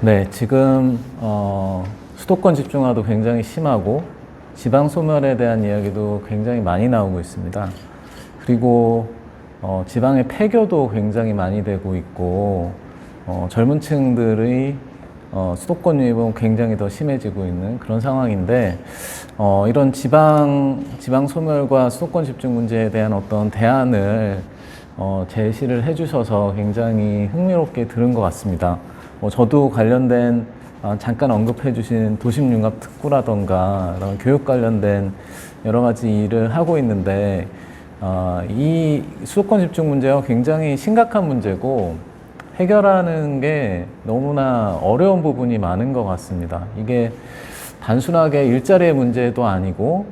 네, 지금 수도권 집중화도 굉장히 심하고 지방 소멸에 대한 이야기도 굉장히 많이 나오고 있습니다. 그리고 지방의 폐교도 굉장히 많이 되고 있고 젊은 층들의 수도권 유입은 굉장히 더 심해지고 있는 그런 상황인데 이런 지방 소멸과 수도권 집중 문제에 대한 어떤 대안을 제시를 해주셔서 굉장히 흥미롭게 들은 것 같습니다. 저도 관련된 잠깐 언급해 주신 도심융합특구라던가 이런 교육 관련된 여러 가지 일을 하고 있는데 이 수도권 집중 문제가 굉장히 심각한 문제고 해결하는 게 너무나 어려운 부분이 많은 것 같습니다. 이게 단순하게 일자리의 문제도 아니고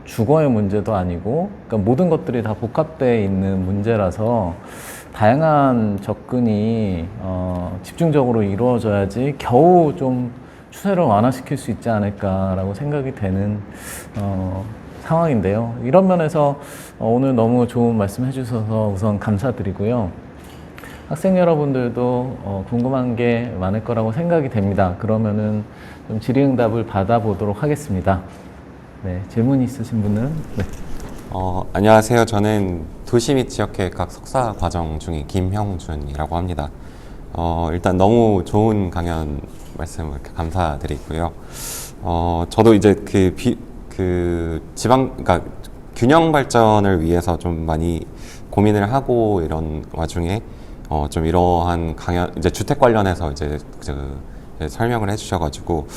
주거의 문제도 아니고 그러니까 모든 것들이 다 복합되어 있는 문제라서 다양한 접근이 집중적으로 이루어져야지 겨우 좀 추세를 완화시킬 수 있지 않을까라고 생각이 되는 상황인데요. 이런 면에서 오늘 너무 좋은 말씀 해주셔서 우선 감사드리고요. 학생 여러분들도 궁금한 게 많을 거라고 생각이 됩니다. 그러면은 좀 질의응답을 받아보도록 하겠습니다. 네, 질문 있으신 분은? 네. 안녕하세요. 저는 도시 및 지역계획학 석사 과정 중인 김형준이라고 합니다. 일단 너무 좋은 강연 말씀을 감사드리고요. 저도 이제 그러니까 균형 발전을 위해서 좀 많이 고민을 하고 이런 와중에 좀 이러한 강연, 이제 주택 관련해서 이제 설명을 해주셔가지고,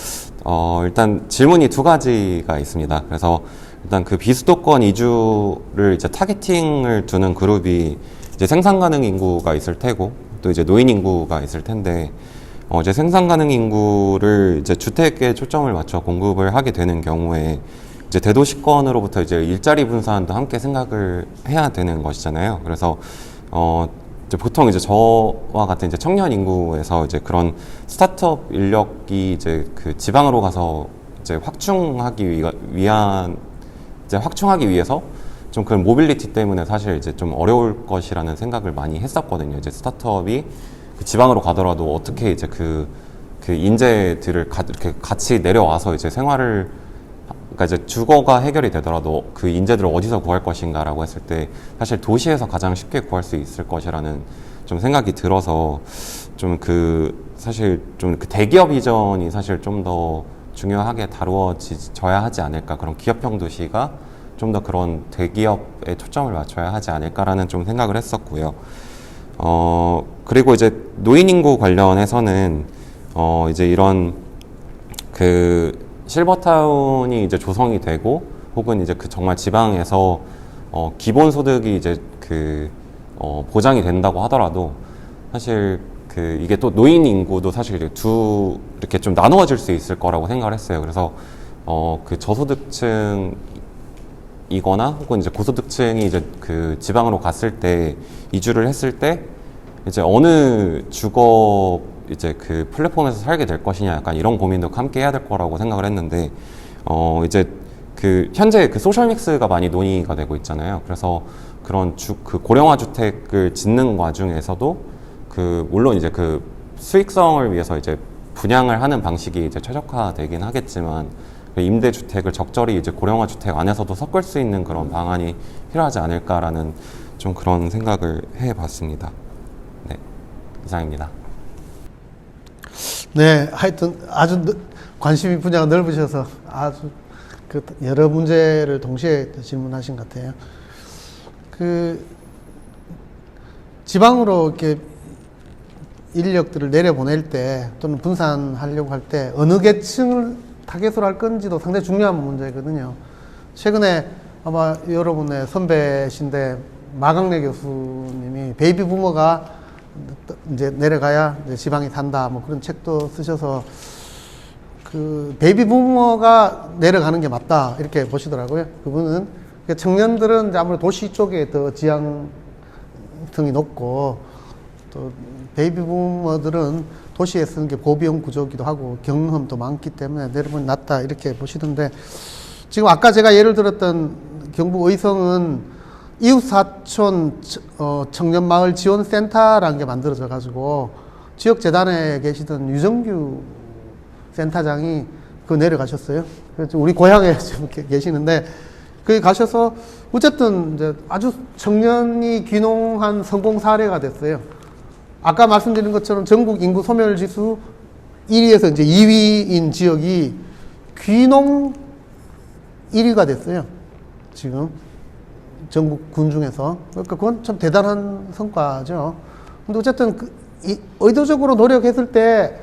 일단 질문이 두 가지가 있습니다. 그래서 일단 그 비수도권 이주를 이제 타겟팅을 두는 그룹이 이제 생산 가능 인구가 있을 테고, 또 이제 노인 인구가 있을 텐데, 이제 생산 가능 인구를 이제 주택에 초점을 맞춰 공급을 하게 되는 경우에 이제 대도시권으로부터 이제 일자리 분산도 함께 생각을 해야 되는 것이잖아요. 그래서, 이제 보통 이제 저와 같은 이제 청년 인구에서 이제 그런 스타트업 인력이 이제 그 지방으로 가서 이제 확충하기 위해서 좀 그런 모빌리티 때문에 사실 이제 좀 어려울 것이라는 생각을 많이 했었거든요. 이제 스타트업이 그 지방으로 가더라도 어떻게 이제 그 인재들을 이렇게 같이 내려와서 이제 생활을 그러니까 이제 주거가 해결이 되더라도 그 인재들을 어디서 구할 것인가라고 했을 때 사실 도시에서 가장 쉽게 구할 수 있을 것이라는 좀 생각이 들어서 좀 사실 좀 그 대기업 이전이 사실 좀 더 중요하게 다루어져야 하지 않을까, 그런 기업형 도시가 좀 더 그런 대기업에 초점을 맞춰야 하지 않을까라는 좀 생각을 했었고요. 그리고 이제 노인 인구 관련해서는 이제 이런 실버타운이 이제 조성이 되고 혹은 이제 정말 지방에서 기본소득이 이제 보장이 된다고 하더라도 사실 이게 또 노인 인구도 사실 이렇게 좀 나누어질 수 있을 거라고 생각을 했어요. 그래서 저소득층이거나 혹은 이제 고소득층이 이제 지방으로 갔을 때 이주를 했을 때 이제 어느 주거 이제 플랫폼에서 살게 될 것이냐, 약간 이런 고민도 함께 해야 될 거라고 생각을 했는데, 이제 현재 소셜믹스가 많이 논의가 되고 있잖아요. 그래서 그런 고령화 주택을 짓는 와중에서도 물론 이제 수익성을 위해서 이제 분양을 하는 방식이 이제 최적화되긴 하겠지만, 임대주택을 적절히 이제 고령화 주택 안에서도 섞을 수 있는 그런 방안이 필요하지 않을까라는 좀 그런 생각을 해봤습니다. 네, 이상입니다. 네, 하여튼 아주 관심이 분야가 넓으셔서 아주 여러 문제를 동시에 질문하신 것 같아요. 지방으로 이렇게 인력들을 내려보낼 때 또는 분산하려고 할 때 어느 계층을 타겟으로 할 건지도 상당히 중요한 문제거든요. 최근에 아마 여러분의 선배신데 마강래 교수님이 베이비 부머가 이제 내려가야 이제 지방이 산다, 뭐 그런 책도 쓰셔서 베이비 부머가 내려가는 게 맞다 이렇게 보시더라고요. 그분은 청년들은 이제 아무래도 도시 쪽에 더 지향성이 높고 또 베이비 부머들은 도시에 쓰는 게 고비용 구조기도 하고 경험도 많기 때문에 내려보니 낫다 이렇게 보시던데, 지금 아까 제가 예를 들었던 경북 의성은 이웃사촌 청년마을 지원센터라는 게 만들어져 가지고 지역재단에 계시던 유정규 센터장이 내려가셨어요. 그래서 우리 고향에 지금 계시는데, 거기 가셔서 어쨌든 이제 아주 청년이 귀농한 성공 사례가 됐어요. 아까 말씀드린 것처럼 전국 인구 소멸 지수 1위에서 이제 2위인 지역이 귀농 1위가 됐어요. 지금 전국 군 중에서. 그러니까 그건 참 대단한 성과죠. 근데 어쨌든 의도적으로 노력했을 때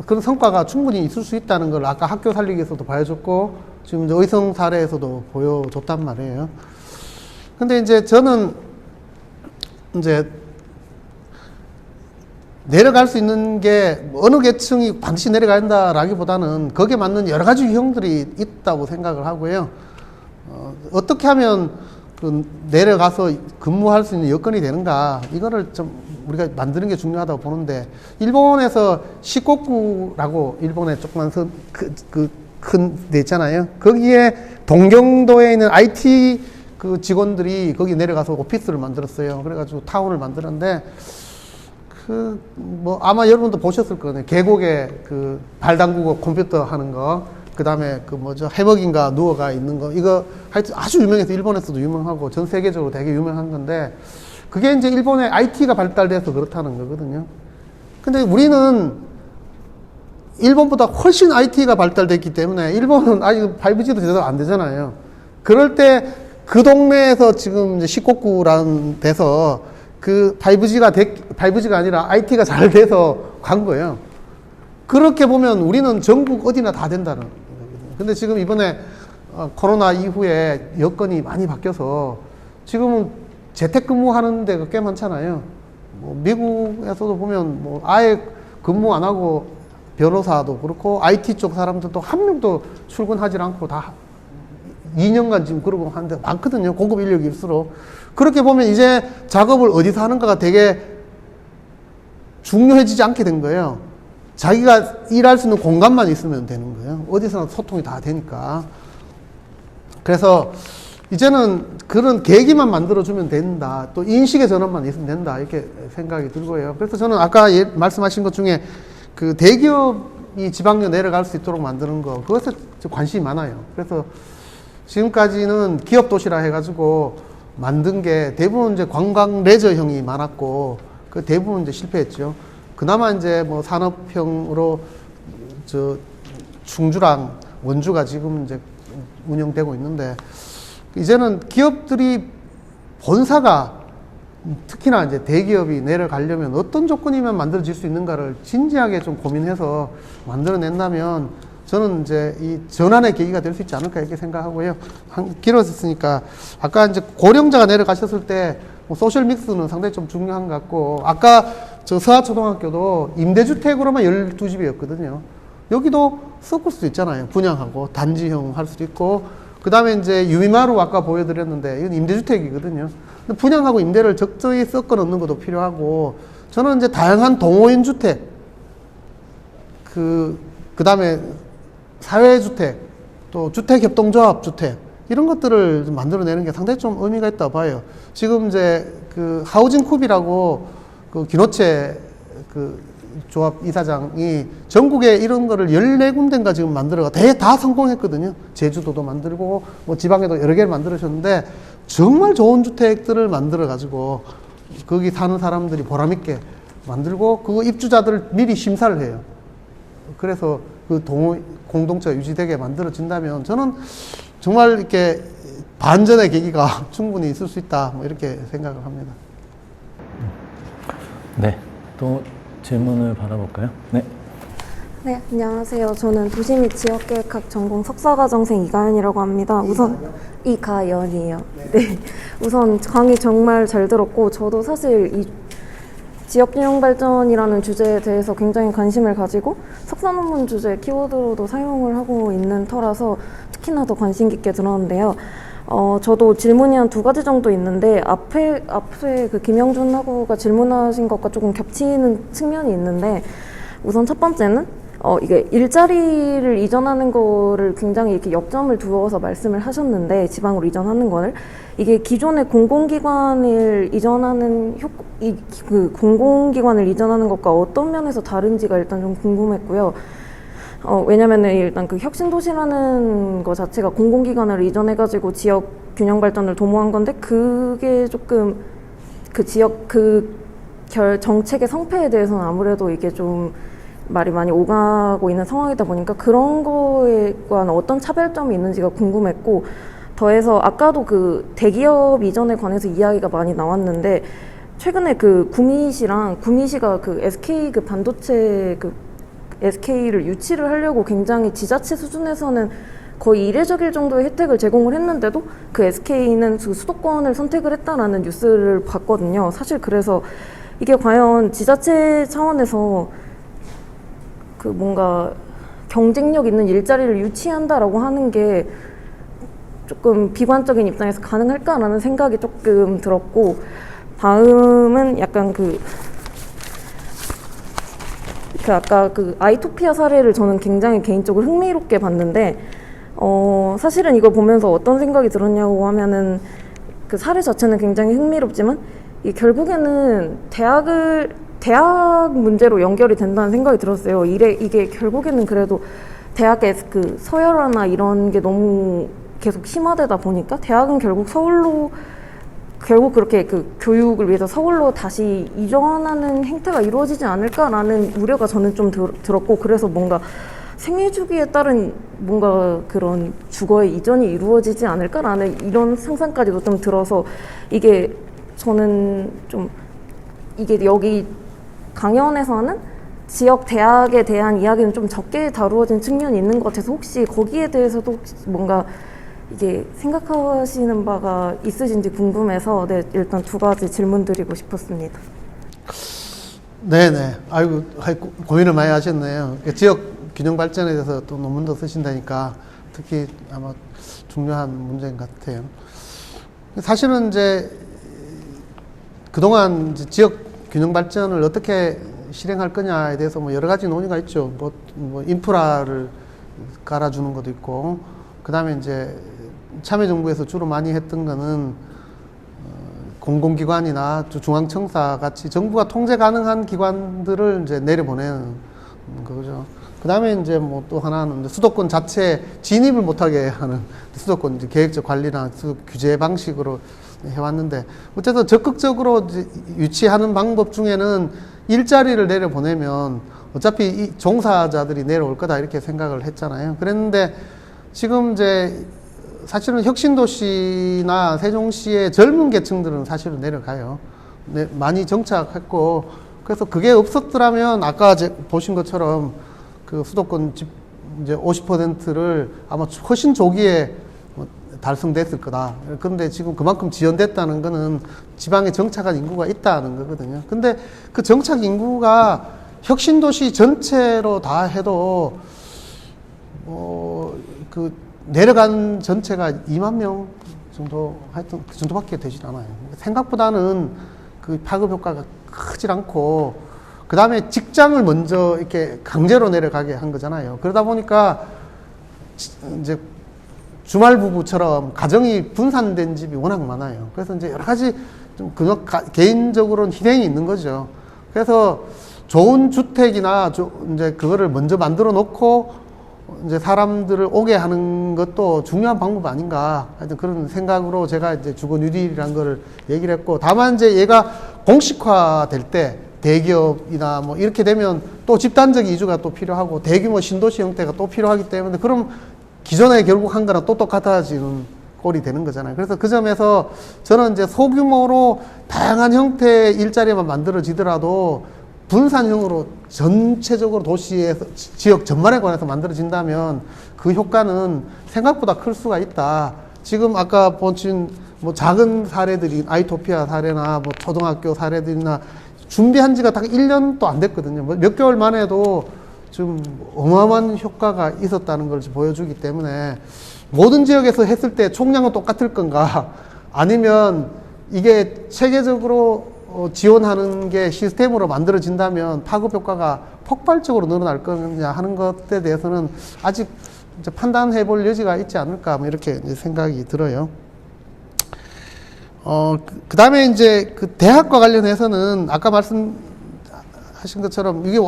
그런 성과가 충분히 있을 수 있다는 걸 아까 학교 살리기에서도 보여줬고, 지금 이제 의성 사례에서도 보여줬단 말이에요. 근데 이제 저는 이제 내려갈 수 있는 게 어느 계층이 반드시 내려가야 한다라기보다는 거기에 맞는 여러 가지 유형들이 있다고 생각을 하고요. 어떻게 하면 내려가서 근무할 수 있는 여건이 되는가, 이거를 좀 우리가 만드는 게 중요하다고 보는데, 일본에서 시코쿠라고 일본의 조그만 큰 데 있잖아요. 거기에 동경도에 있는 IT 직원들이 거기 내려가서 오피스를 만들었어요. 그래가지고 타운을 만들었는데, 아마 여러분도 보셨을 거예요. 계곡에 발 담그고 컴퓨터 하는 거, 그 다음에 해먹인가 누워가 있는 거, 이거 하여튼 아주 유명해서 일본에서도 유명하고 전 세계적으로 되게 유명한 건데, 그게 이제 일본의 IT가 발달돼서 그렇다는 거거든요. 근데 우리는 일본보다 훨씬 IT가 발달됐기 때문에, 일본은 아직 5G도 제대로 안 되잖아요. 그럴 때 그 동네에서 지금 이제 시코쿠라는 데서 5G가 아니라 IT가 잘 돼서 간 거예요. 그렇게 보면 우리는 전국 어디나 다 된다는 거거든요. 근데 지금 이번에 코로나 이후에 여건이 많이 바뀌어서 지금은 재택근무하는 데가 꽤 많잖아요. 미국에서도 보면 아예 근무 안 하고 변호사도 그렇고 IT 쪽 사람들도 한 명도 출근하지 않고 다 2년간 지금 그러고 하는데 많거든요. 고급 인력일수록. 그렇게 보면 이제 작업을 어디서 하는가가 되게 중요해지지 않게 된 거예요. 자기가 일할 수 있는 공간만 있으면 되는 거예요. 어디서나 소통이 다 되니까. 그래서 이제는 그런 계기만 만들어주면 된다. 또 인식의 전환만 있으면 된다. 이렇게 생각이 들고요. 그래서 저는 아까 말씀하신 것 중에 대기업이 지방에 내려갈 수 있도록 만드는 거, 그것에 관심이 많아요. 그래서 지금까지는 기업 도시라 해가지고 만든 게 대부분 이제 관광 레저형이 많았고, 그 대부분 이제 실패했죠. 그나마 이제 산업형으로 충주랑 원주가 지금 이제 운영되고 있는데, 이제는 기업들이 본사가 특히나 이제 대기업이 내려가려면 어떤 조건이면 만들어질 수 있는가를 진지하게 좀 고민해서 만들어낸다면, 저는 이제 이 전환의 계기가 될 수 있지 않을까 이렇게 생각하고요. 길어졌으니까 아까 이제 고령자가 내려가셨을 때 소셜 믹스는 상당히 좀 중요한 것 같고, 아까 서하초등학교도 임대주택으로만 12집이었거든요. 여기도 섞을 수도 있잖아요. 분양하고 단지형 할 수도 있고, 그 다음에 이제 유미마루 아까 보여드렸는데 이건 임대주택이거든요. 근데 분양하고 임대를 적절히 섞어 넣는 것도 필요하고, 저는 이제 다양한 동호인 주택, 그 다음에 사회주택, 또 주택협동조합 주택, 이런 것들을 좀 만들어내는 게 상당히 좀 의미가 있다 봐요. 지금 이제 하우징쿱이라고 기노체 조합 이사장이 전국에 이런 거를 14군데인가 지금 만들어가 다 성공했거든요. 제주도도 만들고, 지방에도 여러 개를 만들으셨는데, 정말 좋은 주택들을 만들어가지고, 거기 사는 사람들이 보람있게 만들고, 그 입주자들을 미리 심사를 해요. 그래서 공동체가 유지되게 만들어진다면, 저는 정말 이렇게 반전의 계기가 충분히 있을 수 있다, 이렇게 생각을 합니다. 네. 또 질문을 받아볼까요? 네. 네, 안녕하세요. 저는 도시 및 지역계획학 전공 석사과정생 이가연이라고 합니다. 우선 이가연이에요. 네. 우선 강의 정말 잘 들었고, 저도 사실 이 지역균형 발전이라는 주제에 대해서 굉장히 관심을 가지고 석사 논문 주제 키워드로도 사용을 하고 있는 터라서 특히나 더 관심 깊게 들었는데요. 저도 질문이 한 2가지 정도 있는데, 앞에 김영준 학우가 질문하신 것과 조금 겹치는 측면이 있는데, 우선 첫 번째는 이게 일자리를 이전하는 거를 굉장히 이렇게 역점을 두어서 말씀을 하셨는데, 지방으로 이전하는 거를. 이게 기존의 공공기관을 이전하는 그 공공기관을 이전하는 것과 어떤 면에서 다른지가 일단 좀 궁금했고요. 왜냐면은 일단 그 혁신도시라는 거 자체가 공공기관을 이전해가지고 지역 균형 발전을 도모한 건데, 그게 조금 그 지역 정책의 성패에 대해서는 아무래도 이게 좀 말이 많이 오가고 있는 상황이다 보니까 그런 거에 관한 어떤 차별점이 있는지가 궁금했고, 더해서 아까도 그 대기업 이전에 관해서 이야기가 많이 나왔는데, 최근에 그 구미시가 그 SK 그 반도체 그 SK를 유치를 하려고 굉장히 지자체 수준에서는 거의 이례적일 정도의 혜택을 제공을 했는데도 그 SK는 그 수도권을 선택을 했다라는 뉴스를 봤거든요. 사실 그래서 이게 과연 지자체 차원에서 그 뭔가 경쟁력 있는 일자리를 유치한다라고 하는 게 조금 비관적인 입장에서 가능할까라는 생각이 조금 들었고, 다음은 약간 아까 그 아이토피아 사례를 저는 굉장히 개인적으로 흥미롭게 봤는데, 사실은 이걸 보면서 어떤 생각이 들었냐고 하면은, 그 사례 자체는 굉장히 흥미롭지만 이게 결국에는 대학 문제로 연결이 된다는 생각이 들었어요. 이게 결국에는 그래도 대학의 그 서열화나 이런 게 너무 계속 심화되다 보니까 대학은 결국 그렇게 그 교육을 위해서 서울로 다시 이전하는 행태가 이루어지지 않을까라는 우려가 저는 좀 들었고, 그래서 뭔가 생애 주기에 따른 뭔가 그런 주거의 이전이 이루어지지 않을까라는 이런 상상까지도 좀 들어서, 이게 저는 좀 이게 여기 강연에서 하는 지역 대학에 대한 이야기는 좀 적게 다루어진 측면이 있는 것 같아서, 혹시 거기에 대해서도 혹시 뭔가 이게 생각하시는 바가 있으신지 궁금해서 일단 두 가지 질문 드리고 싶었습니다. 네네. 아이고, 고민을 많이 하셨네요. 지역 균형 발전에 대해서 또 논문도 쓰신다니까 특히 아마 중요한 문제인 것 같아요. 사실은 이제 그동안 이제 지역 균형 발전을 어떻게 실행할 거냐에 대해서 뭐 여러 가지 논의가 있죠. 뭐 인프라를 깔아주는 것도 있고, 그 다음에 이제 참여정부에서 주로 많이 했던 거는 공공기관이나 중앙청사 같이 정부가 통제 가능한 기관들을 이제 내려보내는 거죠. 그 다음에 이제 뭐 또 하나는 수도권 자체 진입을 못하게 하는 수도권 이제 계획적 관리나 규제 방식으로 해왔는데, 어쨌든 적극적으로 이제 유치하는 방법 중에는 일자리를 내려보내면 어차피 이 종사자들이 내려올 거다 이렇게 생각을 했잖아요. 그랬는데 지금 이제 사실은 혁신도시나 세종시의 젊은 계층들은 사실은 내려가요. 네, 많이 정착했고, 그래서 그게 없었더라면 아까 보신 것처럼 그 수도권 집 이제 50%를 아마 훨씬 조기에 달성됐을 거다. 그런데 지금 그만큼 지연됐다는 거는 지방에 정착한 인구가 있다는 거거든요. 근데 그 정착 인구가 혁신도시 전체로 다 해도 그 내려간 전체가 2만 명 정도, 하여튼 그 정도밖에 되질 않아요. 생각보다는 그 파급 효과가 크질 않고, 그 다음에 직장을 먼저 이렇게 강제로 내려가게 한 거잖아요. 그러다 보니까 이제 주말 부부처럼 가정이 분산된 집이 워낙 많아요. 그래서 이제 여러 가지 좀 개인적으로는 희생이 있는 거죠. 그래서 좋은 주택이나 이제 그거를 먼저 만들어 놓고 이제 사람들을 오게 하는 것도 중요한 방법 아닌가, 하여튼 그런 생각으로 제가 이제 주거 뉴딜이라는 거를 얘기를 했고, 다만 이제 얘가 공식화 될 때 대기업이나 뭐 이렇게 되면 또 집단적 이주가 또 필요하고 대규모 신도시 형태가 또 필요하기 때문에, 그럼 기존에 결국 한 거랑 또 똑같아지는 꼴이 되는 거잖아요. 그래서 그 점에서 저는 이제 소규모로 다양한 형태의 일자리만 만들어지더라도 분산형으로 전체적으로 도시에서 지역 전반에 관해서 만들어진다면 그 효과는 생각보다 클 수가 있다. 지금 아까 보신 뭐 작은 사례들이 아이토피아 사례나 뭐 초등학교 사례들이나 준비한 지가 딱 1년도 안 됐거든요. 몇 개월 만에도 좀 어마어마한 효과가 있었다는 걸 보여주기 때문에, 모든 지역에서 했을 때 총량은 똑같을 건가, 아니면 이게 체계적으로 지원하는 게 시스템으로 만들어진다면 파급 효과가 폭발적으로 늘어날 거냐 하는 것에 대해서는 아직 이제 판단해 볼 여지가 있지 않을까 뭐 이렇게 이제 생각이 들어요. 그 다음에 이제 그 대학과 관련해서는 아까 말씀하신 것처럼 이게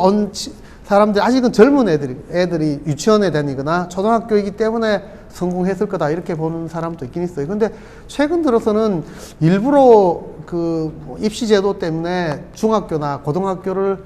사람들이 아직은 젊은 애들이 유치원에 다니거나 초등학교이기 때문에 성공했을 거다 이렇게 보는 사람도 있긴 있어요. 근데 최근 들어서는 일부러 그 입시 제도 때문에 중학교나 고등학교를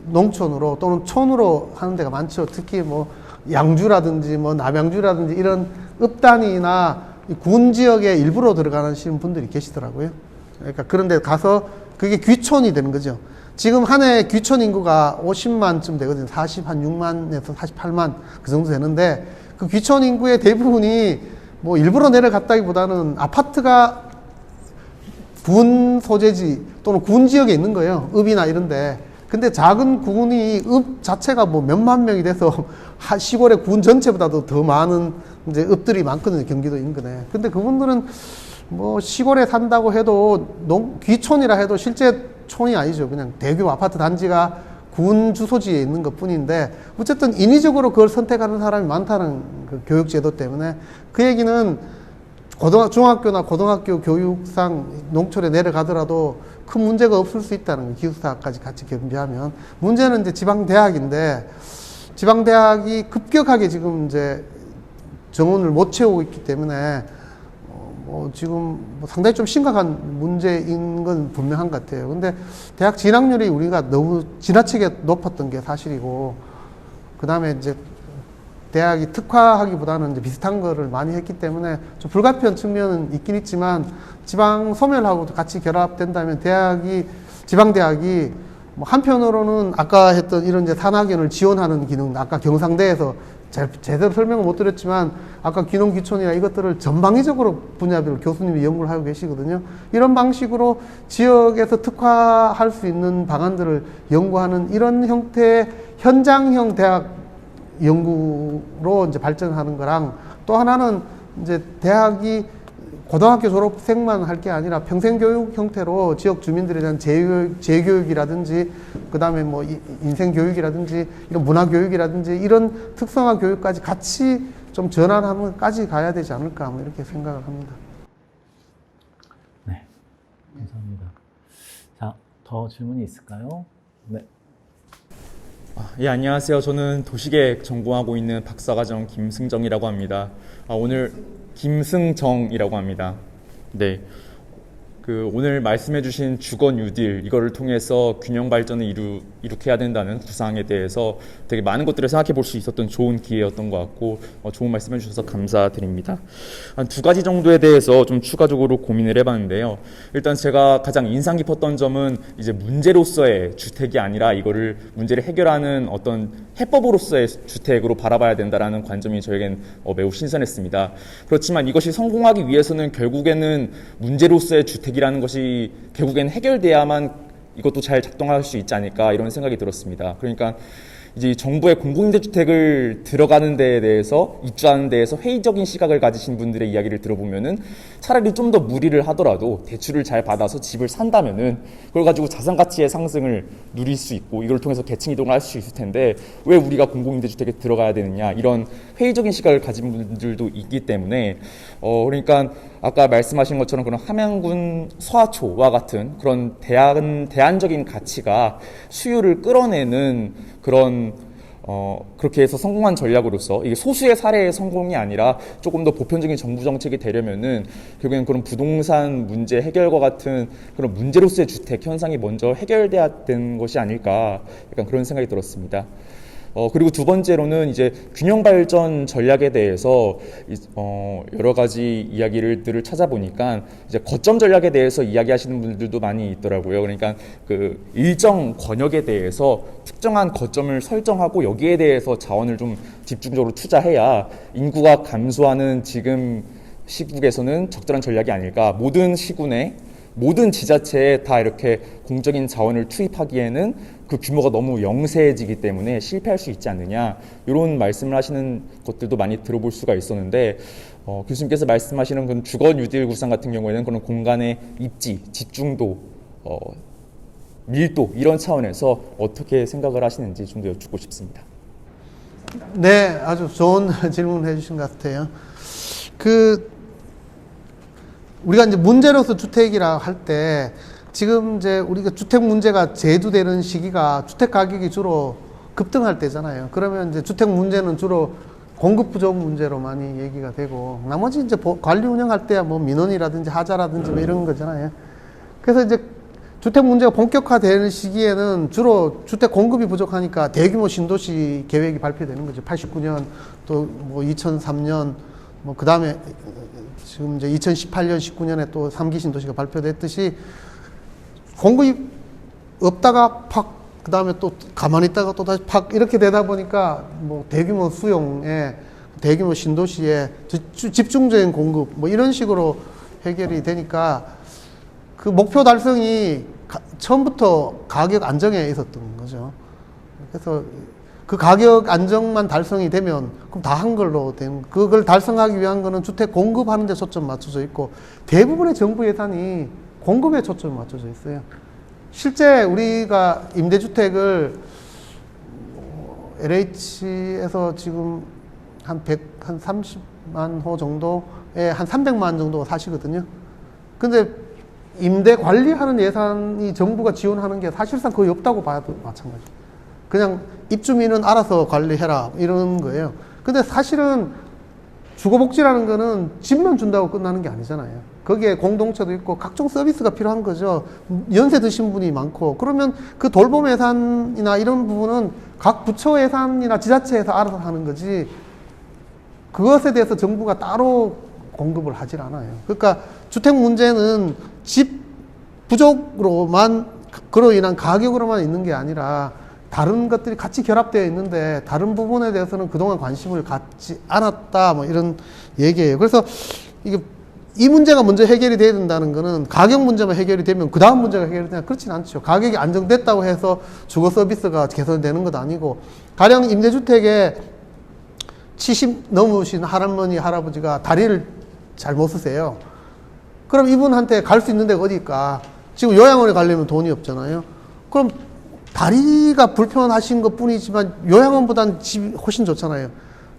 농촌으로 또는 촌으로 하는 데가 많죠. 특히 뭐 양주라든지 뭐 남양주라든지 이런 읍단이나 군 지역에 일부러 들어가시는 분들이 계시더라고요. 그러니까 그런 데 가서 그게 귀촌이 되는 거죠. 지금 한 해 귀촌 인구가 50만쯤 되거든요. 46만에서 48만 그 정도 되는데 그 귀촌 인구의 대부분이 뭐 일부러 내려갔다기보다는 아파트가 군 소재지 또는 군 지역에 있는 거예요. 읍이나 이런데. 근데 작은 군이 읍 자체가 뭐 몇만 명이 돼서 시골의 군 전체보다도 더 많은 이제 읍들이 많거든요. 경기도 인근에. 근데 그분들은 뭐 시골에 산다고 해도 귀촌이라 해도 실제 촌이 아니죠. 그냥 대규모 아파트 단지가 군 주소지에 있는 것 뿐인데 어쨌든 인위적으로 그걸 선택하는 사람이 많다는 그 교육제도 때문에 그 얘기는 중학교나 고등학교 교육상 농촌에 내려가더라도 큰 문제가 없을 수 있다는 거예요. 기숙사까지 같이 겸비하면. 문제는 이제 지방대학인데 지방대학이 급격하게 지금 이제 정원을 못 채우고 있기 때문에 지금 상당히 좀 심각한 문제인 건 분명한 것 같아요. 근데 대학 진학률이 우리가 너무 지나치게 높았던 게 사실이고, 그 다음에 이제 대학이 특화하기보다는 이제 비슷한 거를 많이 했기 때문에 좀 불가피한 측면은 있긴 있지만, 지방 소멸하고도 같이 결합된다면 지방대학이 뭐 한편으로는 아까 했던 이런 이제 산학연을 지원하는 기능, 아까 경상대에서 제대로 설명을 못 드렸지만 아까 귀농귀촌이나 이것들을 전방위적으로 분야별로 교수님이 연구를 하고 계시거든요. 이런 방식으로 지역에서 특화할 수 있는 방안들을 연구하는 이런 형태의 현장형 대학 연구로 이제 발전하는 거랑, 또 하나는 이제 대학이 고등학교 졸업생만 할 게 아니라 평생교육 형태로 지역 주민들에 대한 재교육이라든지, 그 다음에 뭐 인생교육이라든지, 이런 문화교육이라든지, 이런 특성화 교육까지 같이 좀 전환하는 것까지 가야 되지 않을까, 뭐 이렇게 생각을 합니다. 네. 감사합니다. 자, 더 질문이 있을까요? 네. 예, 안녕하세요. 저는 도시계획 전공하고 있는 박사과정 김승정이라고 합니다. 오늘 김승정이라고 합니다. 네. 오늘 말씀해주신 주거 뉴딜, 이거를 통해서 균형 발전을 이룩해야 된다는 구상에 대해서 되게 많은 것들을 생각해 볼 수 있었던 좋은 기회였던 것 같고, 좋은 말씀해 주셔서 감사드립니다. 한 두 가지 정도에 대해서 좀 추가적으로 고민을 해봤는데요. 일단 제가 가장 인상 깊었던 점은 이제 문제로서의 주택이 아니라 이거를 문제를 해결하는 어떤 해법으로서의 주택으로 바라봐야 된다라는 관점이 저에겐 매우 신선했습니다. 그렇지만 이것이 성공하기 위해서는 결국에는 문제로서의 주택이라는 것이 결국엔 해결돼야만 이것도 잘 작동할 수 있지 않을까, 이런 생각이 들었습니다. 그러니까 이제 정부의 공공임대주택을 들어가는 데에 대해서, 입주하는 데에서 회의적인 시각을 가지신 분들의 이야기를 들어보면은 차라리 좀 더 무리를 하더라도 대출을 잘 받아서 집을 산다면은 그걸 가지고 자산 가치의 상승을 누릴 수 있고, 이걸 통해서 계층 이동을 할 수 있을 텐데 왜 우리가 공공임대주택에 들어가야 되느냐, 이런 회의적인 시각을 가진 분들도 있기 때문에 그러니까 아까 말씀하신 것처럼 그런 함양군 서하초와 같은 그런 대안적인 가치가 수요를 끌어내는 그런 그렇게 해서 성공한 전략으로서, 이게 소수의 사례의 성공이 아니라 조금 더 보편적인 정부 정책이 되려면은 결국에는 그런 부동산 문제 해결과 같은 그런 문제로서의 주택 현상이 먼저 해결돼야 되는 것이 아닐까, 약간 그런 생각이 들었습니다. 그리고 두 번째로는 이제 균형 발전 전략에 대해서 여러 가지 이야기들을 찾아보니까 이제 거점 전략에 대해서 이야기하시는 분들도 많이 있더라고요. 그러니까 그 일정 권역에 대해서 특정한 거점을 설정하고 여기에 대해서 자원을 좀 집중적으로 투자해야 인구가 감소하는 지금 시국에서는 적절한 전략이 아닐까. 모든 시군에 모든 지자체에 다 이렇게 공적인 자원을 투입하기에는 그 규모가 너무 영세해지기 때문에 실패할 수 있지 않느냐, 이런 말씀을 하시는 것들도 많이 들어볼 수가 있었는데, 교수님께서 말씀하시는 그런 주거 뉴딜 구상 같은 경우에는 그런 공간의 입지, 집중도 밀도 이런 차원에서 어떻게 생각을 하시는지 좀 더 여쭙고 싶습니다. 네, 아주 좋은 질문 해주신 것 같아요. 우리가 이제 문제로서 주택이라 할 때, 지금 이제 우리가 주택 문제가 제두되는 시기가 주택 가격이 주로 급등할 때잖아요. 그러면 이제 주택 문제는 주로 공급 부족 문제로 많이 얘기가 되고, 나머지 이제 관리 운영할 때야 뭐 민원이라든지 하자라든지 뭐 이런 거잖아요. 그래서 이제 주택 문제가 본격화되는 시기에는 주로 주택 공급이 부족하니까 대규모 신도시 계획이 발표되는 거죠. 89년 또 뭐 2003년 뭐 그 다음에 지금 이제 2018년 19년에 또 3기 신도시가 발표됐듯이 공급이 없다가 팍 그 다음에 또 가만히 있다가 또 다시 팍 이렇게 되다 보니까 뭐 대규모 수용에 대규모 신도시에 집중적인 공급 뭐 이런 식으로 해결이 되니까 그 목표 달성이 처음부터 가격 안정에 있었던 거죠. 그래서 그 가격 안정만 달성이 되면 그럼 다 한 걸로 된, 그걸 달성하기 위한 거는 주택 공급하는 데 초점 맞춰져 있고 대부분의 정부 예산이 공급에 초점이 맞춰져 있어요. 실제 우리가 임대주택을 LH에서 지금 한 30만 호 정도에 한 300만 정도가 사시거든요. 근데 임대 관리하는 예산이 정부가 지원하는 게 사실상 거의 없다고 봐도 마찬가지. 그냥 입주민은 알아서 관리해라 이런 거예요. 근데 사실은 주거복지라는 거는 집만 준다고 끝나는 게 아니잖아요. 거기에 공동체도 있고 각종 서비스가 필요한 거죠. 연세 드신 분이 많고 그러면 그 돌봄 예산이나 이런 부분은 각 부처 예산이나 지자체에서 알아서 하는 거지 그것에 대해서 정부가 따로 공급을 하질 않아요. 그러니까 주택 문제는 집 부족으로만 그로 인한 가격으로만 있는 게 아니라 다른 것들이 같이 결합되어 있는데 다른 부분에 대해서는 그동안 관심을 갖지 않았다 뭐 이런 얘기예요. 그래서 이게 이 문제가 먼저 해결이 돼야 된다는 거는 가격 문제만 해결이 되면 그 다음 문제가 해결이 되냐 그렇진 않죠. 가격이 안정됐다고 해서 주거 서비스가 개선되는 것도 아니고 가령 임대주택에 70 넘으신 할아버지 할아버지가 다리를 잘 못 쓰세요. 그럼 이분한테 갈 수 있는 데가 어디일까? 지금 요양원에 가려면 돈이 없잖아요. 그럼 다리가 불편하신 것 뿐이지만 요양원보다는 집이 훨씬 좋잖아요.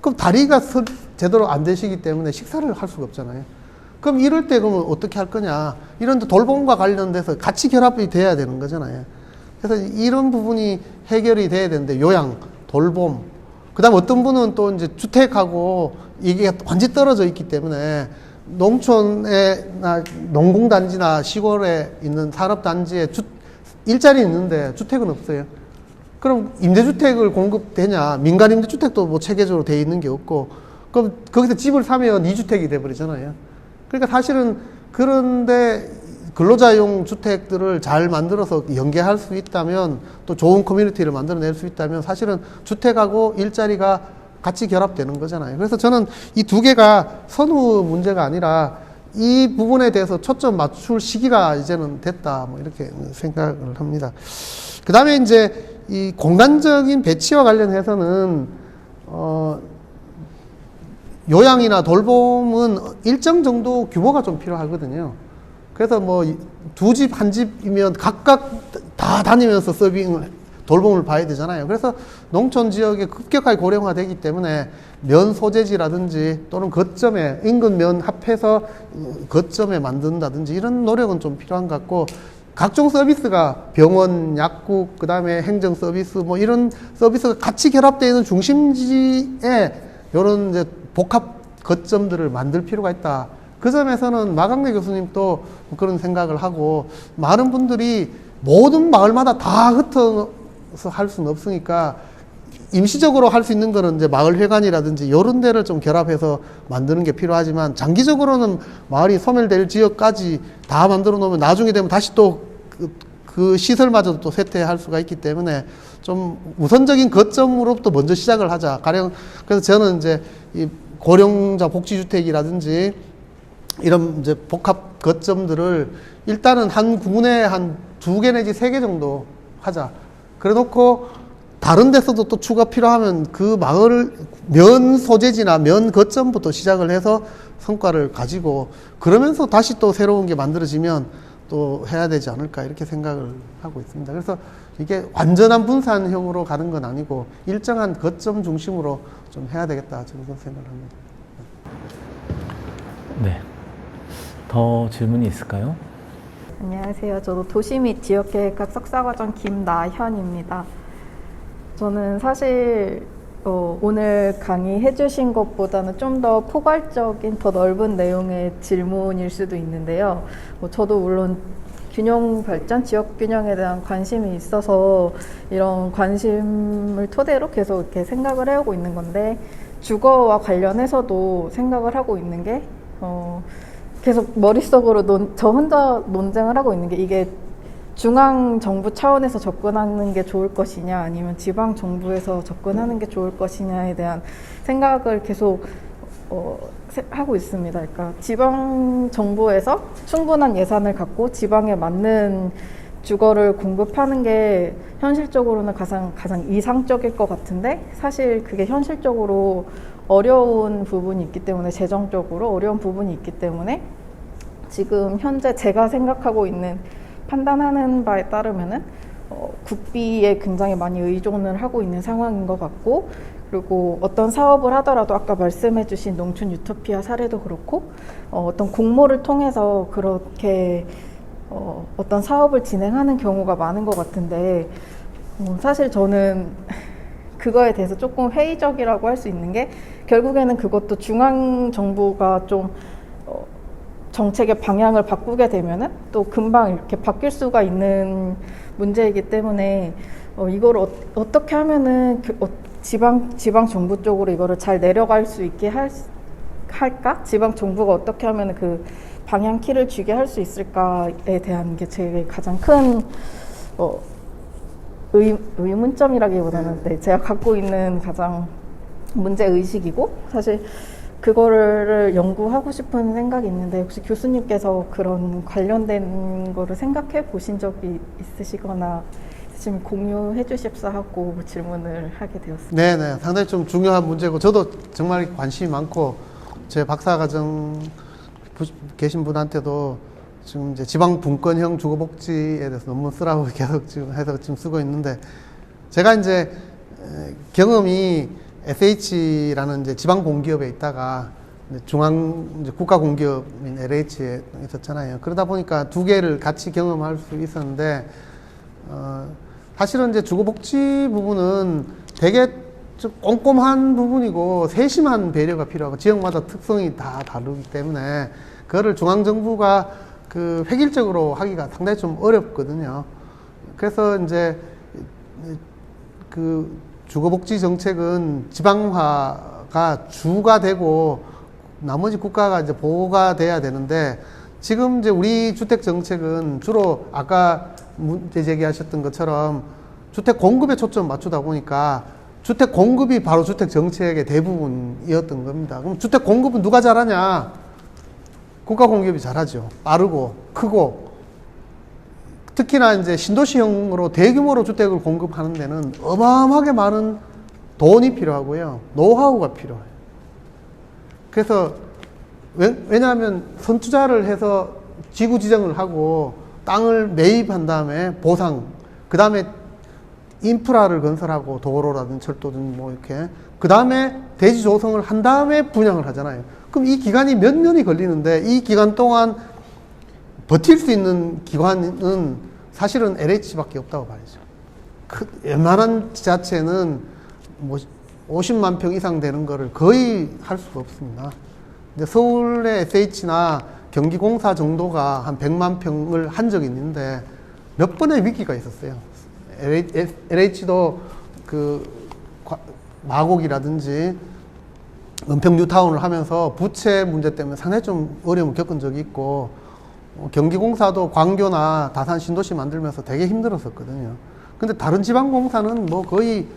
그럼 다리가 제대로 안 되시기 때문에 식사를 할 수가 없잖아요. 그럼 이럴 때 그러면 어떻게 할 거냐. 이런 돌봄과 관련돼서 같이 결합이 돼야 되는 거잖아요. 그래서 이런 부분이 해결이 돼야 되는데 요양, 돌봄. 그 다음 어떤 분은 또 이제 주택하고 이게 완전히 떨어져 있기 때문에 농촌에나 농공단지나 시골에 있는 산업단지에 일자리 있는데 주택은 없어요. 그럼 임대주택을 공급되냐? 민간 임대주택도 뭐 체계적으로 돼 있는 게 없고 그럼 거기서 집을 사면 2주택이 돼버리잖아요. 그러니까 사실은 그런데 근로자용 주택들을 잘 만들어서 연계할 수 있다면 또 좋은 커뮤니티를 만들어낼 수 있다면 사실은 주택하고 일자리가 같이 결합되는 거잖아요. 그래서 저는 이 두 개가 선후 문제가 아니라 이 부분에 대해서 초점 맞출 시기가 이제는 됐다 뭐 이렇게 생각을 합니다. 그 다음에 이제 이 공간적인 배치와 관련해서는 요양이나 돌봄은 일정 정도 규모가 좀 필요하거든요. 그래서 뭐 두 집, 한 집이면 각각 다 다니면서 돌봄을 봐야 되잖아요. 그래서 농촌 지역에 급격하게 고령화되기 때문에 면 소재지라든지 또는 거점에 인근 면 합해서 거점에 만든다든지 이런 노력은 좀 필요한 것 같고 각종 서비스가 병원, 약국, 그 다음에 행정 서비스 뭐 이런 서비스가 같이 결합되어 있는 중심지에 이런 이제 복합 거점들을 만들 필요가 있다. 그 점에서는 마강래 교수님도 그런 생각을 하고 많은 분들이 모든 마을마다 다 흩어서 할 수는 없으니까 임시적으로 할 수 있는 거는 이제 마을회관이라든지 이런 데를 좀 결합해서 만드는 게 필요하지만 장기적으로는 마을이 소멸될 지역까지 다 만들어 놓으면 나중에 되면 다시 또 그 시설마저도 또 쇠퇴할 수가 있기 때문에 좀 우선적인 거점으로부터 먼저 시작을 하자. 가령 그래서 저는 이제 이 고령자 복지주택이라든지 이런 이제 복합 거점들을 일단은 한 군에 한 2개 내지 3개 정도 하자. 그래 놓고 다른 데서도 또 추가 필요하면 그 마을 면 소재지나 면 거점부터 시작을 해서 성과를 가지고 그러면서 다시 또 새로운 게 만들어지면 또 해야 되지 않을까 이렇게 생각을 하고 있습니다. 그래서 이게 완전한 분산형으로 가는 건 아니고 일정한 거점 중심으로 좀 해야 되겠다 저는 그런 생각을 합니다. 네. 더 질문이 있을까요? 안녕하세요. 저도 도시 및 지역계획학 석사과정 김나현입니다. 저는 사실 오늘 강의해 주신 것보다는 좀 더 포괄적인 더 넓은 내용의 질문일 수도 있는데요. 저도 물론 균형 발전, 지역 균형에 대한 관심이 있어서 이런 관심을 토대로 계속 이렇게 생각을 해오고 있는 건데 주거와 관련해서도 생각을 하고 있는 게 계속 머릿속으로 저 혼자 논쟁을 하고 있는 게 이게 중앙 정부 차원에서 접근하는 게 좋을 것이냐 아니면 지방 정부에서 접근하는 게 좋을 것이냐에 대한 생각을 계속 하고 있습니다. 그러니까 지방 정부에서 충분한 예산을 갖고 지방에 맞는 주거를 공급하는 게 현실적으로는 가장 이상적일 것 같은데 사실 그게 현실적으로 어려운 부분이 있기 때문에 재정적으로 어려운 부분이 있기 때문에 지금 현재 제가 생각하고 있는 판단하는 바에 따르면은 국비에 굉장히 많이 의존을 하고 있는 상황인 것 같고 그리고 어떤 사업을 하더라도 아까 말씀해 주신 농촌 유토피아 사례도 그렇고 어떤 공모를 통해서 그렇게 어떤 사업을 진행하는 경우가 많은 것 같은데 사실 저는 그거에 대해서 조금 회의적이라고 할 수 있는 게 결국에는 그것도 중앙 정부가 좀 정책의 방향을 바꾸게 되면은 또 금방 이렇게 바뀔 수가 있는 문제이기 때문에 이걸 어떻게 하면은 지방 정부 쪽으로 이거를 잘 내려갈 수 있게 할까? 지방 정부가 어떻게 하면은 그 방향 키를 쥐게 할 수 있을까에 대한 게 제 가장 큰 의문점이라기보다는 제가 갖고 있는 가장 문제 의식이고 사실 그거를 연구하고 싶은 생각이 있는데 혹시 교수님께서 그런 관련된 거를 생각해 보신 적이 있으시거나 지금 공유해 주십사 하고 질문을 하게 되었습니다. 네네, 상당히 좀 중요한 문제고 저도 정말 관심이 많고 제 박사과정 계신 분한테도 지금 이제 지방 분권형 주거복지에 대해서 논문 쓰라고 계속 지금 해서 지금 쓰고 있는데 제가 이제 경험이 SH라는 이제 지방 공기업에 있다가 중앙 이제 국가 공기업인 LH에 있었잖아요. 그러다 보니까 두 개를 같이 경험할 수 있었는데 사실은 이제 주거복지 부분은 되게 좀 꼼꼼한 부분이고 세심한 배려가 필요하고 지역마다 특성이 다 다르기 때문에 그거를 중앙정부가 그 획일적으로 하기가 상당히 좀 어렵거든요. 그래서 이제 그 주거복지 정책은 지방화가 주가 되고 나머지 국가가 이제 보호가 돼야 되는데 지금 이제 우리 주택 정책은 주로 아까 문제 제기하셨던 것처럼 주택 공급에 초점 맞추다 보니까 주택 공급이 바로 주택 정책의 대부분이었던 겁니다. 그럼 주택 공급은 누가 잘하냐? 국가 공기업이 잘하죠. 빠르고 크고 특히나 이제 신도시형으로 대규모로 주택을 공급하는 데는 어마어마하게 많은 돈이 필요하고요. 노하우가 필요해요. 그래서 왜냐하면 선투자를 해서 지구 지정을 하고 땅을 매입한 다음에 보상, 그 다음에 인프라를 건설하고 도로라든지 철도든 뭐 이렇게 그 다음에 대지 조성을 한 다음에 분양을 하잖아요. 그럼 이 기간이 몇 년이 걸리는데 이 기간 동안 버틸 수 있는 기관은 사실은 LH밖에 없다고 봐야죠. 웬만한 지자체는 뭐 50만 평 이상 되는 거를 거의 할 수가 없습니다. 근데 서울의 SH나 경기공사 정도가 한 100만 평을 한 적이 있는데 몇 번의 위기가 있었어요. LH도 그 마곡이라든지 은평 뉴타운을 하면서 부채 문제 때문에 상당히 좀 어려움을 겪은 적이 있고 경기공사도 광교나 다산 신도시 만들면서 되게 힘들었었거든요. 근데 다른 지방공사는 뭐 거의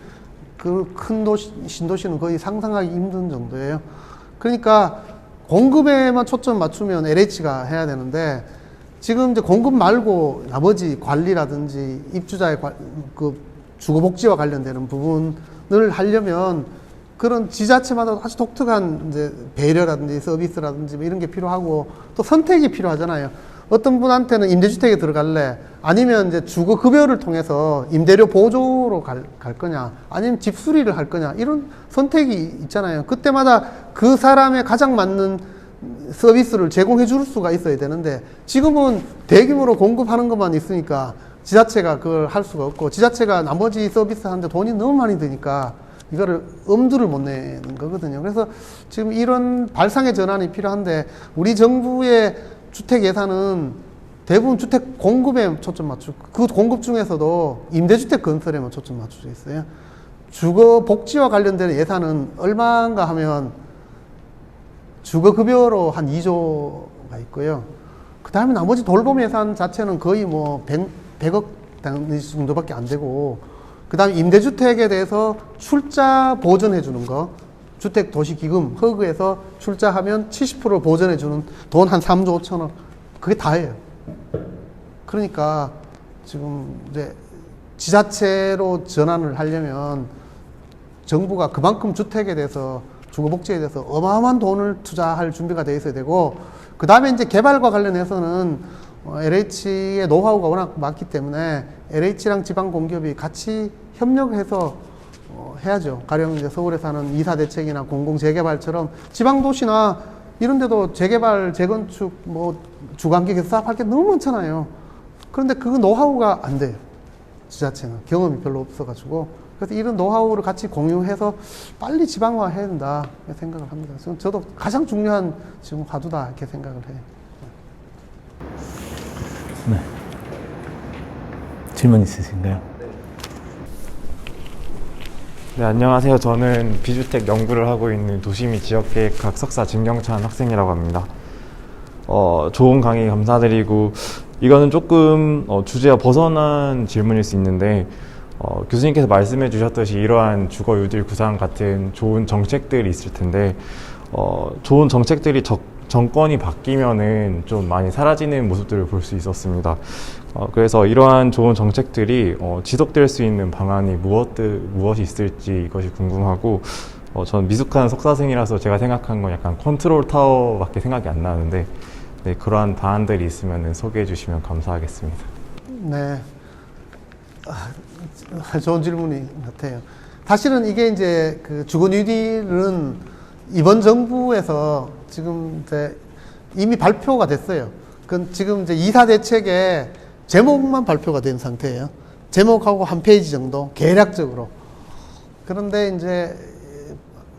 그 큰 도시, 신도시는 거의 상상하기 힘든 정도예요. 그러니까 공급에만 초점 맞추면 LH가 해야 되는데 지금 이제 공급 말고 나머지 관리라든지 입주자의 그 주거복지와 관련되는 부분을 하려면 그런 지자체마다 아주 독특한 이제 배려라든지 서비스라든지 뭐 이런 게 필요하고 또 선택이 필요하잖아요. 어떤 분한테는 임대주택에 들어갈래? 아니면 이제 주거급여를 통해서 임대료 보조로 갈 거냐? 아니면 집 수리를 할 거냐? 이런 선택이 있잖아요. 그때마다 그 사람의 가장 맞는 서비스를 제공해 줄 수가 있어야 되는데, 지금은 대규모로 공급하는 것만 있으니까 지자체가 그걸 할 수가 없고, 지자체가 나머지 서비스 하는데 돈이 너무 많이 드니까 이거를 엄두를 못 내는 거거든요. 그래서 지금 이런 발상의 전환이 필요한데, 우리 정부의 주택 예산은 대부분 주택 공급에 초점 맞추고, 그 공급 중에서도 임대주택 건설에만 초점 맞추고 있어요. 주거 복지와 관련된 예산은 얼마인가 하면 주거급여로 한 2조가 있고요. 그 다음에 나머지 돌봄 예산 자체는 거의 뭐 100억 정도밖에 안 되고, 그 다음에 임대주택에 대해서 출자 보전해 주는 거, 주택도시기금 허그에서 출자하면 70% 보전해 주는 돈 한 3조 5천억, 그게 다예요. 그러니까 지금 이제 지자체로 전환을 하려면 정부가 그만큼 주택에 대해서, 주거복지에 대해서 어마어마한 돈을 투자할 준비가 되어 있어야 되고, 그 다음에 이제 개발과 관련해서는 LH의 노하우가 워낙 많기 때문에 LH랑 지방공기업이 같이 협력해서 해야죠. 가령 이제 서울에 사는 이사대책이나 공공재개발처럼 지방도시나 이런 데도 재개발, 재건축, 뭐 주관기획 사업할 게 너무 많잖아요. 그런데 그 노하우가 안 돼요. 지자체는 경험이 별로 없어가지고. 그래서 이런 노하우를 같이 공유해서 빨리 지방화해야 된다 생각을 합니다. 저도 가장 중요한 지금 화두다 이렇게 생각을 해요. 네. 질문 있으신가요? 네, 안녕하세요. 저는 비주택 연구를 하고 있는 도시및 지역계획학 석사 진경찬 학생이라고 합니다. 좋은 강의 감사드리고, 이거는 조금 주제와 벗어난 질문일 수 있는데, 교수님께서 말씀해 주셨듯이 이러한 주거 유들 구상 같은 좋은 정책들이 있을 텐데, 좋은 정책들이 정권이 바뀌면은 좀 많이 사라지는 모습들을 볼 수 있었습니다. 그래서 이러한 좋은 정책들이 지속될 수 있는 방안이 무엇이 있을지 이것이 궁금하고, 저는 미숙한 석사생이라서 제가 생각한 건 약간 컨트롤 타워밖에 생각이 안 나는데, 네, 그러한 방안들이 있으면 소개해 주시면 감사하겠습니다. 네. 좋은 질문이 같아요. 사실은 이게 이제 그 주거 뉴딜은 이번 정부에서 지금 이제 이미 발표가 됐어요. 그 지금 이제 이사 대책에 제목만 발표가 된 상태예요. 제목하고 한 페이지 정도 개략적으로. 그런데 이제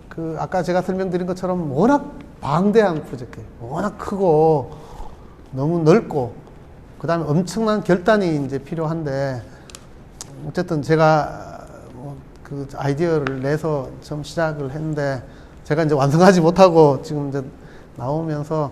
그 아까 제가 설명드린 것처럼 워낙 방대한 프로젝트예요. 워낙 크고 너무 넓고 그다음에 엄청난 결단이 이제 필요한데, 어쨌든 제가 그 아이디어를 내서 처음 시작을 했는데 제가 이제 완성하지 못하고 지금 이제 나오면서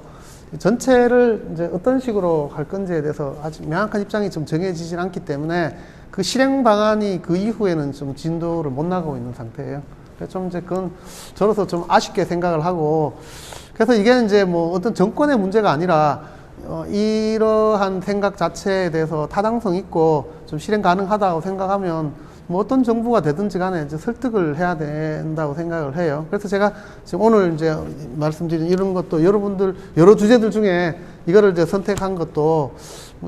전체를 이제 어떤 식으로 할 건지에 대해서 아직 명확한 입장이 좀 정해지진 않기 때문에 그 실행 방안이 그 이후에는 좀 진도를 못 나가고 있는 상태예요. 그래서 좀 이제 그건 저로서 좀 아쉽게 생각을 하고, 그래서 이게 이제 뭐 어떤 정권의 문제가 아니라 이러한 생각 자체에 대해서 타당성 있고 좀 실행 가능하다고 생각하면 뭐 어떤 정부가 되든지 간에 이제 설득을 해야 된다고 생각을 해요. 그래서 제가 지금 오늘 이제 말씀드린 이런 것도 여러분들 여러 주제들 중에 이거를 이제 선택한 것도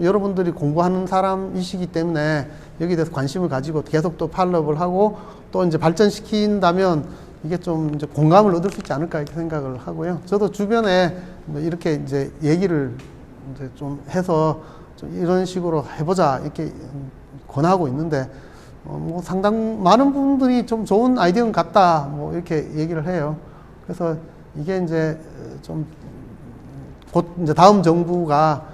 여러분들이 공부하는 사람이시기 때문에 여기에 대해서 관심을 가지고 계속 또 팔로우를 하고 또 이제 발전시킨다면 이게 좀 이제 공감을 얻을 수 있지 않을까 이렇게 생각을 하고요. 저도 주변에 뭐 이렇게 이제 얘기를 이제 좀 해서 좀 이런 식으로 해보자 이렇게 권하고 있는데 뭐 상당 많은 분들이 좀 좋은 아이디어 같다 뭐 이렇게 얘기를 해요. 그래서 이게 이제 좀 곧 이제 다음 정부가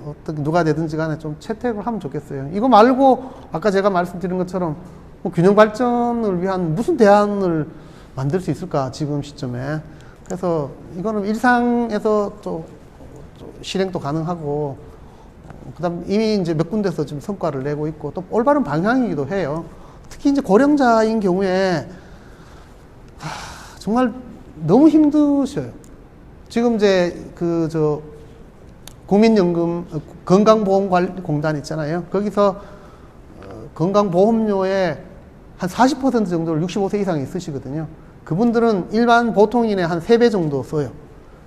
어떻게 누가 되든지 간에 좀 채택을 하면 좋겠어요. 이거 말고 아까 제가 말씀드린 것처럼 뭐 균형 발전을 위한 무슨 대안을 만들 수 있을까 지금 시점에. 그래서 이거는 일상에서 또 실행도 가능하고, 그다음 이미 이제 몇 군데서 지금 성과를 내고 있고 또 올바른 방향이기도 해요. 특히 이제 고령자인 경우에 정말 너무 힘드셔요. 지금 이제 국민연금 건강보험공단 있잖아요. 거기서 건강보험료의 한 40% 정도를 65세 이상이 쓰시거든요. 그분들은 일반 보통인의 한 3배 정도 써요.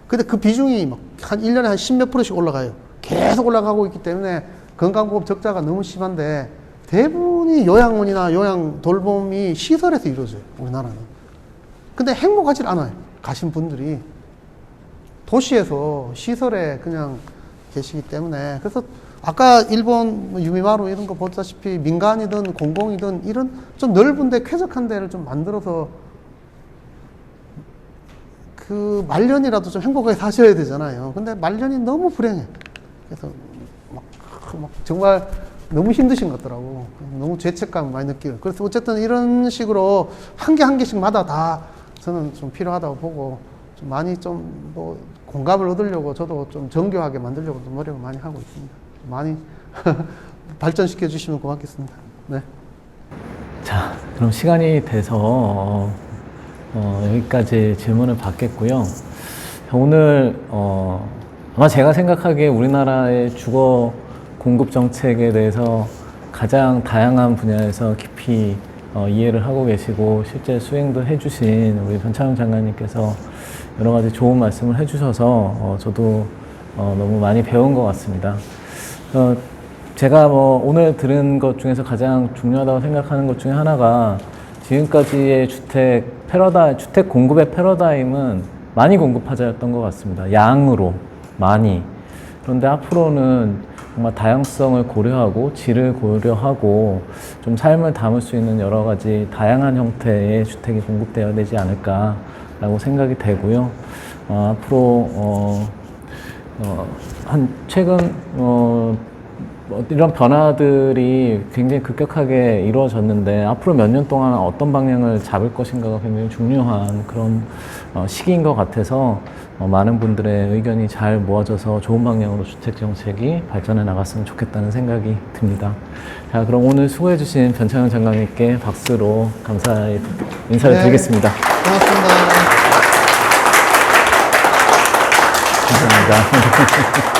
근데 그 비중이 막 한 1년에 한 10몇 %씩 올라가요. 계속 올라가고 있기 때문에 건강보험 적자가 너무 심한데 대부분이 요양원이나 요양 돌봄이 시설에서 이루어져요, 우리나라는. 근데 행복하지 않아요, 가신 분들이. 도시에서 시설에 그냥 계시기 때문에. 그래서 아까 일본 유미마루 이런 거 보다시피 민간이든 공공이든 이런 좀 넓은데 쾌적한 데를 좀 만들어서 그 말년이라도 좀 행복하게 사셔야 되잖아요. 근데 말년이 너무 불행해. 그래서 막 정말 너무 힘드신 것 같더라고. 너무 죄책감 많이 느끼고. 그래서 어쨌든 이런 식으로 한 개 한 개씩마다 다 저는 좀 필요하다고 보고 좀 많이 좀 뭐 공감을 얻으려고 저도 좀 정교하게 만들려고 좀 노력을 많이 하고 있습니다. 많이 발전시켜 주시면 고맙겠습니다. 네. 자, 그럼 시간이 돼서 여기까지 질문을 받겠고요. 오늘 아마 제가 생각하기에 우리나라의 주거 공급 정책에 대해서 가장 다양한 분야에서 깊이 이해를 하고 계시고 실제 수행도 해주신 우리 변창흠 장관님께서 여러 가지 좋은 말씀을 해주셔서 저도 너무 많이 배운 것 같습니다. 제가 오늘 들은 것 중에서 가장 중요하다고 생각하는 것 중에 하나가 지금까지의 주택 공급의 패러다임은 많이 공급하자였던 것 같습니다. 양으로 많이. 그런데 앞으로는 정말 다양성을 고려하고 질을 고려하고 좀 삶을 담을 수 있는 여러 가지 다양한 형태의 주택이 공급되어야 되지 않을까라고 생각이 되고요. 앞으로 최근 이런 변화들이 굉장히 급격하게 이루어졌는데 앞으로 몇 년 동안 어떤 방향을 잡을 것인가가 굉장히 중요한 그런 시기인 것 같아서 많은 분들의 의견이 잘 모아져서 좋은 방향으로 주택정책이 발전해 나갔으면 좋겠다는 생각이 듭니다. 자, 그럼 오늘 수고해 주신 변창흠 장관님께 박수로 감사의 인사를 네. 드리겠습니다. 고맙습니다. 감사합니다.